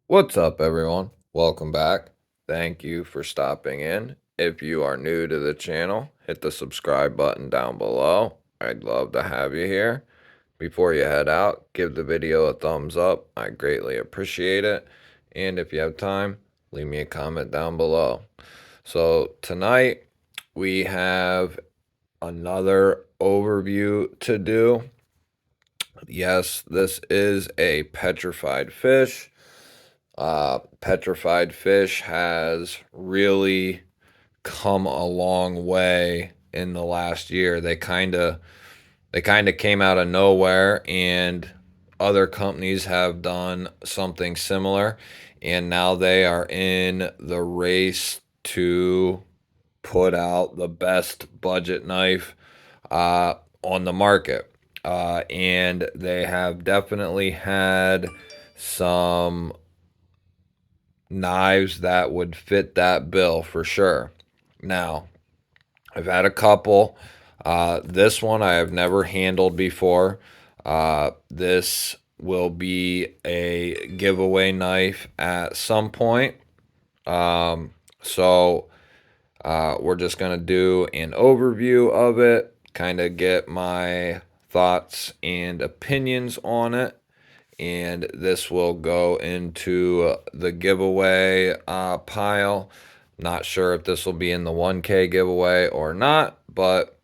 What's up, everyone? Welcome back. Thank you for stopping in. If you are new to the channel, hit the subscribe button down below. I'd love to have you here. Before you head out, give the video a thumbs up. I greatly appreciate it. And if you have time, leave me a comment down below. So, tonight we have another overview to do. Yes, this is a petrified fish. Petrified fish has really come a long way in the last year. They kind of came out of nowhere, and other companies have done something similar, and now they are in the race to put out the best budget knife on the market. And they have definitely had some knives that would fit that bill for sure. Now, I've had a couple. This one I have never handled before. This will be a giveaway knife at some point. So we're just going to do an overview of it, kind of get my thoughts and opinions on it. And this will go into the giveaway pile. Not sure if this will be in the 1K giveaway or not, but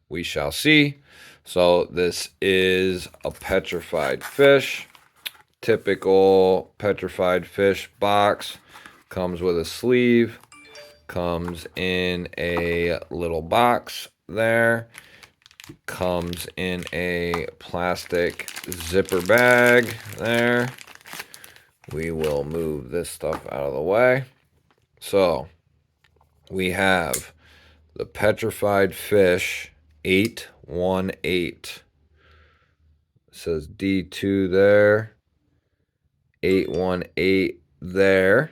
we shall see. So this is a petrified fish. Typical petrified fish box. Comes with a sleeve. Comes in a little box there. Comes in a plastic zipper bag there. We will move this stuff out of the way. So we have the Petrified Fish 818. It says D2 there, 818 there.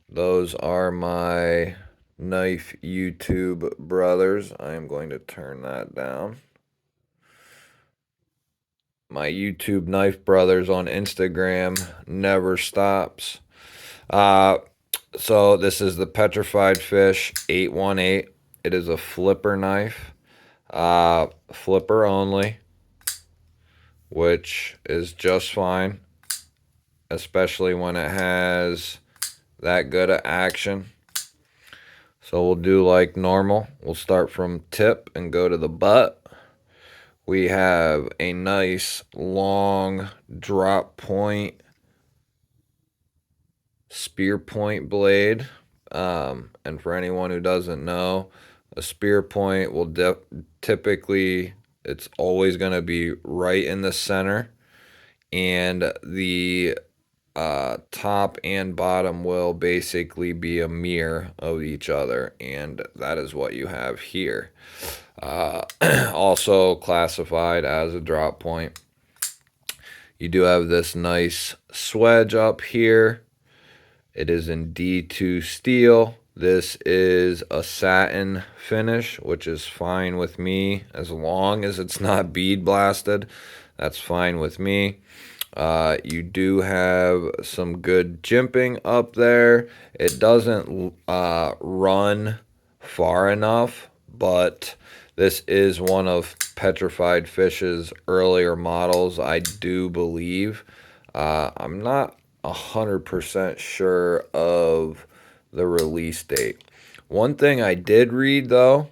Those are my knife YouTube brothers. I am going to turn that down. My YouTube knife brothers on Instagram never stops. So this is the Petrified Fish 818. It is a flipper knife, flipper only, which is just fine, especially when it has that good of action. So we'll do like normal. We'll start from tip and go to the butt. We have a nice long drop point spear point blade. And for anyone who doesn't know, a spear point will typically, it's always going to be right in the center, and the top and bottom will basically be a mirror of each other, and that is what you have here. Also classified as a drop point. You do have this nice swedge up here. It is in D2 steel. This is a satin finish, which is fine with me as long as it's not bead blasted. That's fine with me. You do have some good jimping up there. It doesn't run far enough, but this is one of Petrified Fish's earlier models, I do believe. I'm not 100% sure of the release date. One thing I did read, though,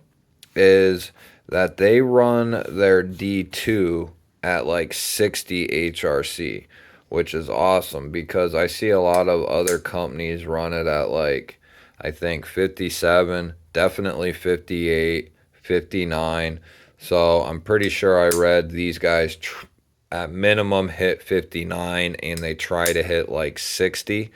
is that they run their D2 at like 60 HRC, which is awesome because I see a lot of other companies run it at like, I think 57, definitely 58, 59. So I'm pretty sure I read these guys at minimum hit 59 and they try to hit like 60.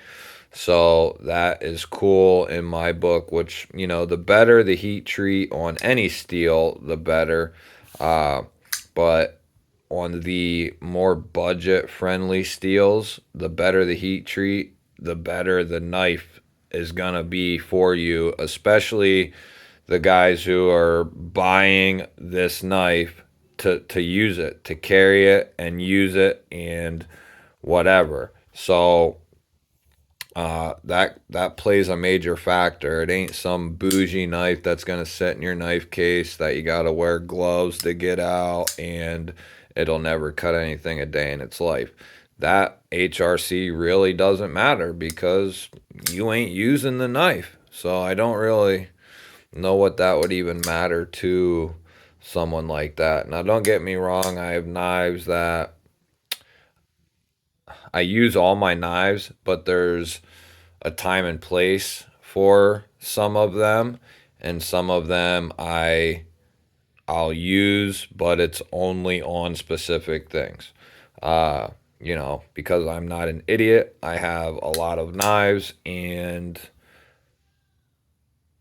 So that is cool in my book, which, you know, the better the heat treat on any steel, the better. But on the more budget friendly steels, the better the heat treat, the better the knife is gonna be for you, especially the guys who are buying this knife to use it, to carry it and use it. And whatever. So that plays a major factor. It ain't some bougie knife that's gonna sit in your knife case that you gotta wear gloves to get out, and it'll never cut anything a day in its life. That HRC really doesn't matter because you ain't using the knife. So I don't really know what that would even matter to someone like that. Now, don't get me wrong, I have knives that I use all my knives, but there's a time and place for some of them, and some of them I'll use, but it's only on specific things. Because I'm not an idiot, I have a lot of knives and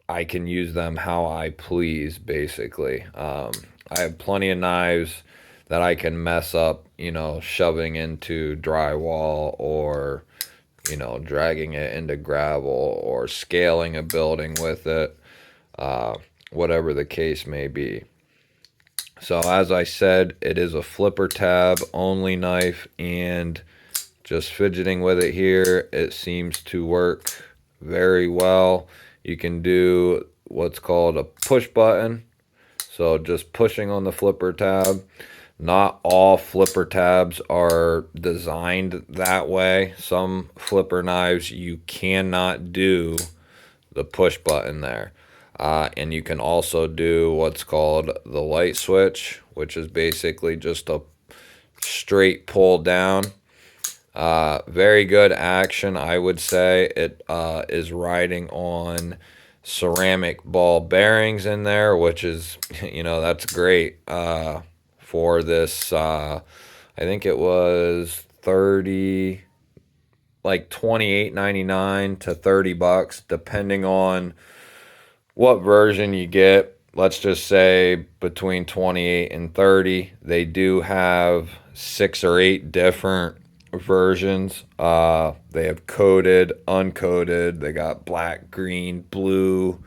I can use them how I please, basically. I have plenty of knives that I can mess up, shoving into drywall or, dragging it into gravel or scaling a building with it, uh, whatever the case may be. So, as I said, it is a flipper tab only knife, and just fidgeting with it here, it seems to work very well. You can do what's called a push button. So just pushing on the flipper tab. Not all flipper tabs are designed that way. Some flipper knives you cannot do the push button there. And you can also do what's called the light switch, which is basically just a straight pull down. Very good action, I would say. It is riding on ceramic ball bearings in there, which is, that's great for this. I think it was 30, like 28.99 to $30, depending on what version you get. Let's just say between 28 and 30. They do have 6 or 8 different versions. They have coated, uncoated. They got black, green, blue.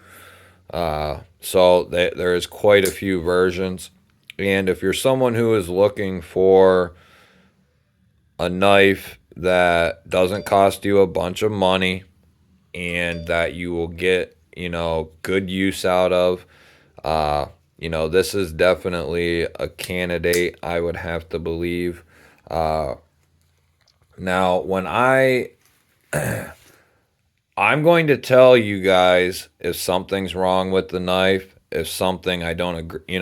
So there is quite a few versions. And if you're someone who is looking for a knife that doesn't cost you a bunch of money and that you will get, good use out of, this is definitely a candidate, I would have to believe. Now, I'm going to tell you guys if something's wrong with the knife, if something I don't agree,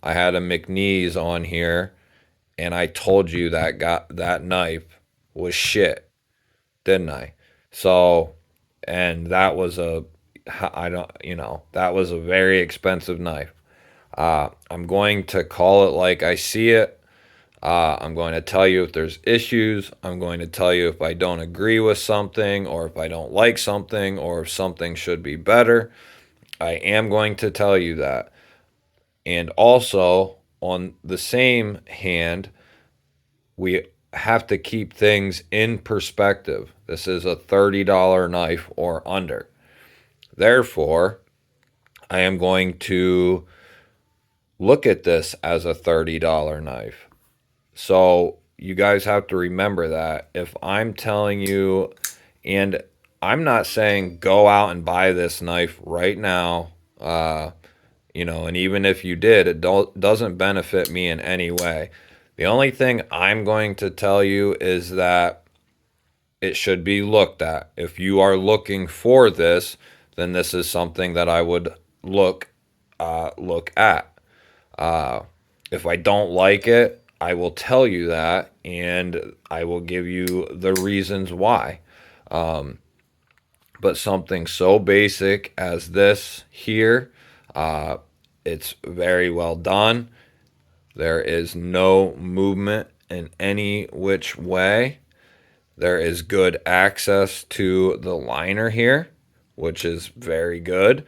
I had a McNeese on here and I told you that knife was shit, didn't I? So, and that was that was a very expensive knife. I'm going to call it like I see it. I'm going to tell you if there's issues. I'm going to tell you if I don't agree with something or if I don't like something or if something should be better. I am going to tell you that. And also, on the same hand, we have to keep things in perspective. This is a $30 knife or under. Therefore, I am going to look at this as a $30 knife. So you guys have to remember that if I'm telling you, and I'm not saying go out and buy this knife right now, and even if you did, it doesn't benefit me in any way. The only thing I'm going to tell you is that it should be looked at. If you are looking for this, then this is something that I would look at. If I don't like it, I will tell you that, and I will give you the reasons why. But something so basic as this here, it's very well done. There is no movement in any which way. There is good access to the liner here, which is very good.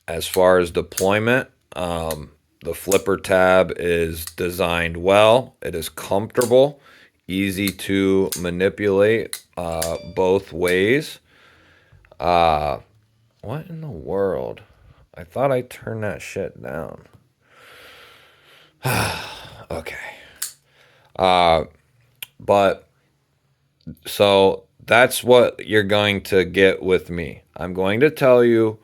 As far as deployment, the flipper tab is designed well. It is comfortable, easy to manipulate both ways. What in the world? I thought I turned that shit down. Okay. But So that's what you're going to get with me. I'm going to tell you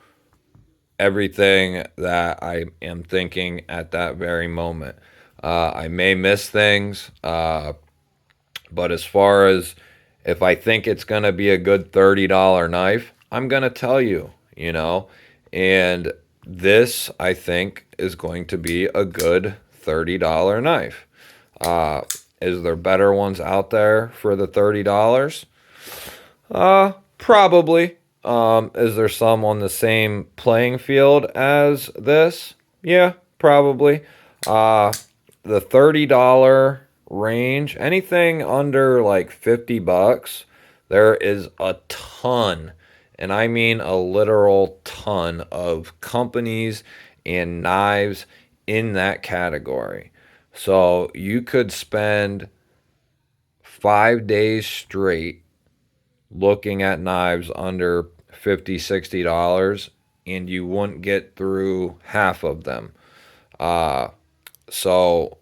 everything that I am thinking at that very moment. I may miss things, but as far as if I think it's going to be a good $30 knife, I'm going to tell you, you know. And this, I think, is going to be a good $30 knife. Uh, is there better ones out there for the $30? Probably. Is there some on the same playing field as this? Yeah, probably. Uh, the $30 range, anything under like 50 bucks, there is a ton, and I mean a literal ton of companies and knives in that category. So you could spend 5 days straight looking at knives under 50, $60, and you wouldn't get through half of them. Uh, so,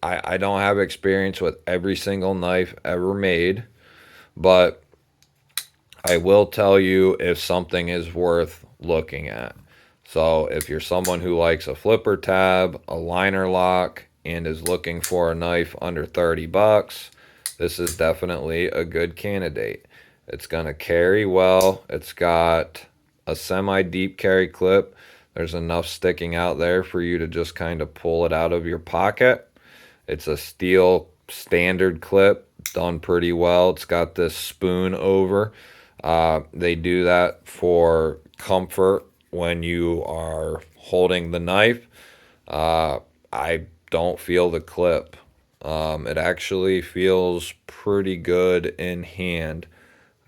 I don't have experience with every single knife ever made, but I will tell you if something is worth looking at. So, if you're someone who likes a flipper tab, a liner lock, and is looking for a knife under 30 bucks, this is definitely a good candidate. It's going to carry well. It's got a semi deep carry clip. There's enough sticking out there for you to just kind of pull it out of your pocket. It's a steel standard clip, done pretty well. It's got this spoon over. They do that for comfort when you are holding the knife. I don't feel the clip. It actually feels pretty good in hand.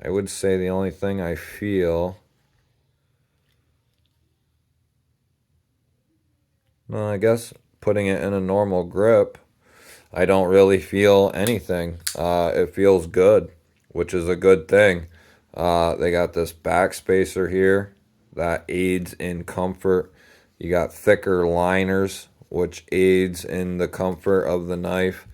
I would say the only thing I feel, well, I guess putting it in a normal grip, I don't really feel anything. It feels good, which is a good thing. They got this back spacer here that aids in comfort. You got thicker liners, which aids in the comfort of the knife.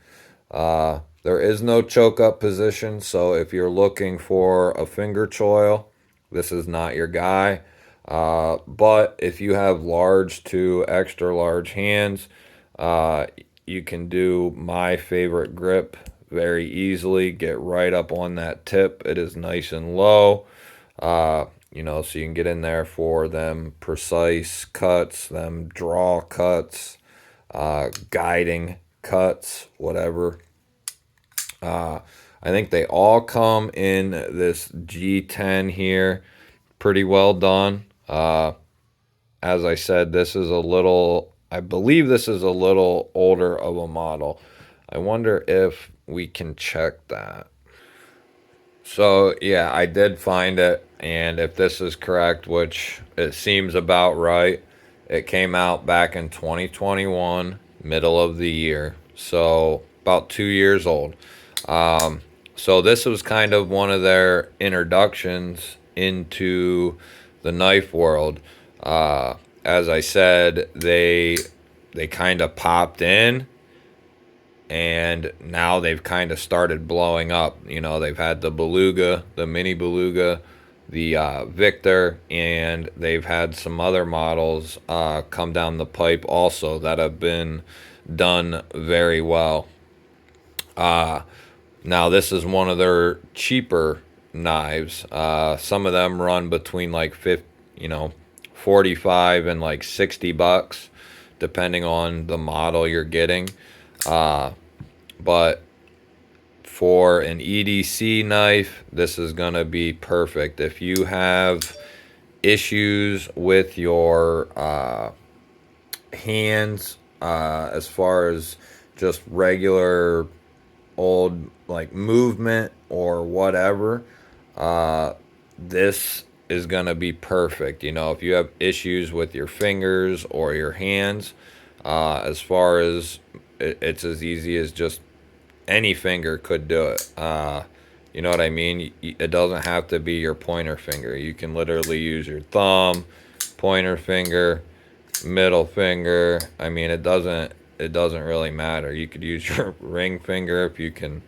There is no choke up position, so if you're looking for a finger choil, this is not your guy. But if you have large to extra large hands, uh, you can do my favorite grip very easily. Get right up on that tip. It is nice and low. So you can get in there for them precise cuts, them draw cuts, guiding cuts, whatever. I think they all come in this G10 here. Pretty well done. As I said, I believe this is a little older of a model. I wonder if we can check that. So, yeah, I did find it. And if this is correct, which it seems about right, it came out back in 2021, middle of the year. So, about 2 years old. So this was kind of one of their introductions into the knife world. As I said, they kind of popped in, and now they've kind of started blowing up. They've had the Beluga, the Mini Beluga, the Victor, and they've had some other models come down the pipe also that have been done very well. Now, this is one of their cheaper knives. Some of them run between like 50, 45 and like 60 bucks, depending on the model you're getting. But for an EDC knife, this is going to be perfect. If you have issues with your hands, as far as just regular old like movement or whatever, this is going to be perfect. If you have issues with your fingers or your hands, as far as it's as easy as just any finger could do it. You know what I mean? It doesn't have to be your pointer finger. You can literally use your thumb, pointer finger, middle finger. I mean, it doesn't really matter. You could use your ring finger if you can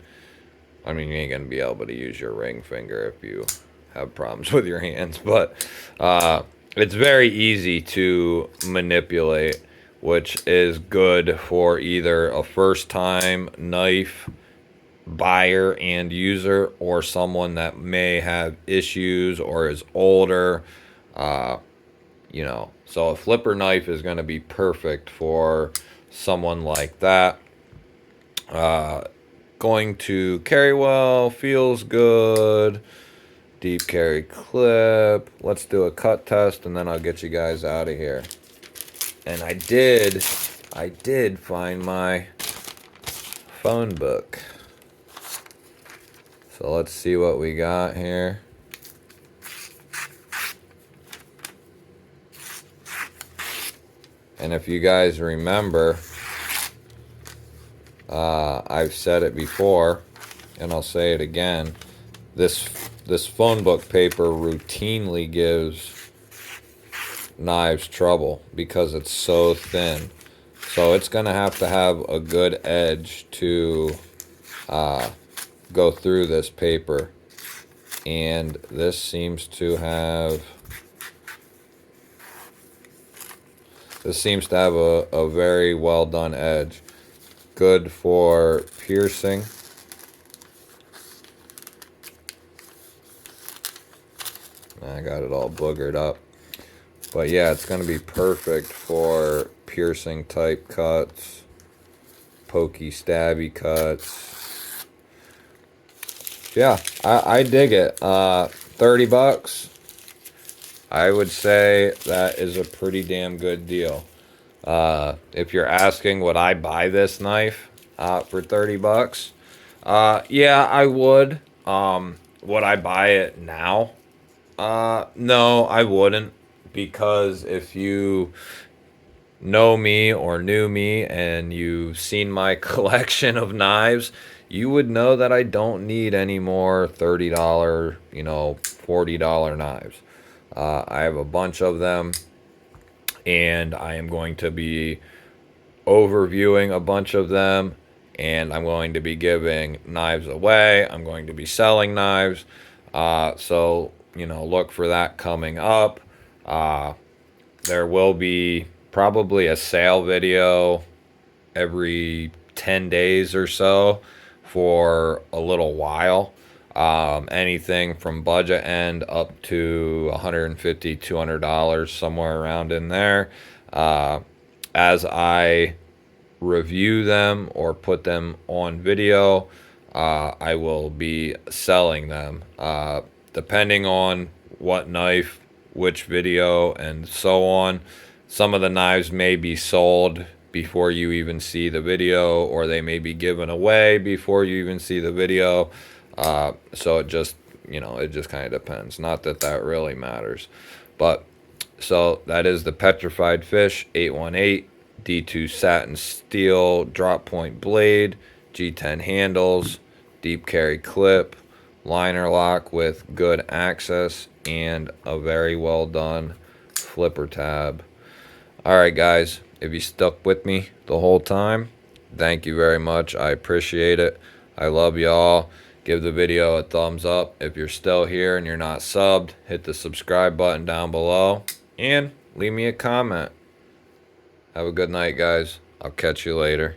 I mean, you ain't gonna be able to use your ring finger if you have problems with your hands, but it's very easy to manipulate, which is good for either a first time knife buyer and user or someone that may have issues or is older. You know, so a flipper knife is going to be perfect for someone like that. Going to carry well, feels good. Deep carry clip. Let's do a cut test and then I'll get you guys out of here. And I did find my phone book. So let's see what we got here. And if you guys remember, I've said it before, and I'll say it again. This phone book paper routinely gives knives trouble because it's so thin. So it's gonna have to have a good edge to go through this paper, and this seems to have a very well done edge. Good for piercing. I got it all boogered up. But yeah, it's going to be perfect for piercing type cuts, pokey stabby cuts. Yeah, I dig it. 30 bucks. I would say that is a pretty damn good deal. If you're asking would I buy this knife for 30 bucks? Yeah, I would. Would I buy it now? No, I wouldn't, because if you know me or knew me and you've seen my collection of knives, you would know that I don't need any more $30, $40 knives. I have a bunch of them, and I am going to be overviewing a bunch of them, and I'm going to be giving knives away. I'm going to be selling knives. So, look for that coming up. There will be probably a sale video every 10 days or so for a little while. Anything from budget end up to $150, $200, somewhere around in there. As I review them or put them on video, I will be selling them. Depending on what knife, which video, and so on. Some of the knives may be sold before you even see the video, or they may be given away before you even see the video. So it just kind of depends. Not that that really matters. But so that is the Petrified Fish 818 D2 satin steel drop point blade, G10 handles, deep carry clip, liner lock with good access, and a very well done flipper tab. Alright guys, if you stuck with me the whole time, thank you very much. I appreciate it. I love y'all. Give the video a thumbs up. If you're still here and you're not subbed, hit the subscribe button down below and leave me a comment. Have a good night, guys. I'll catch you later.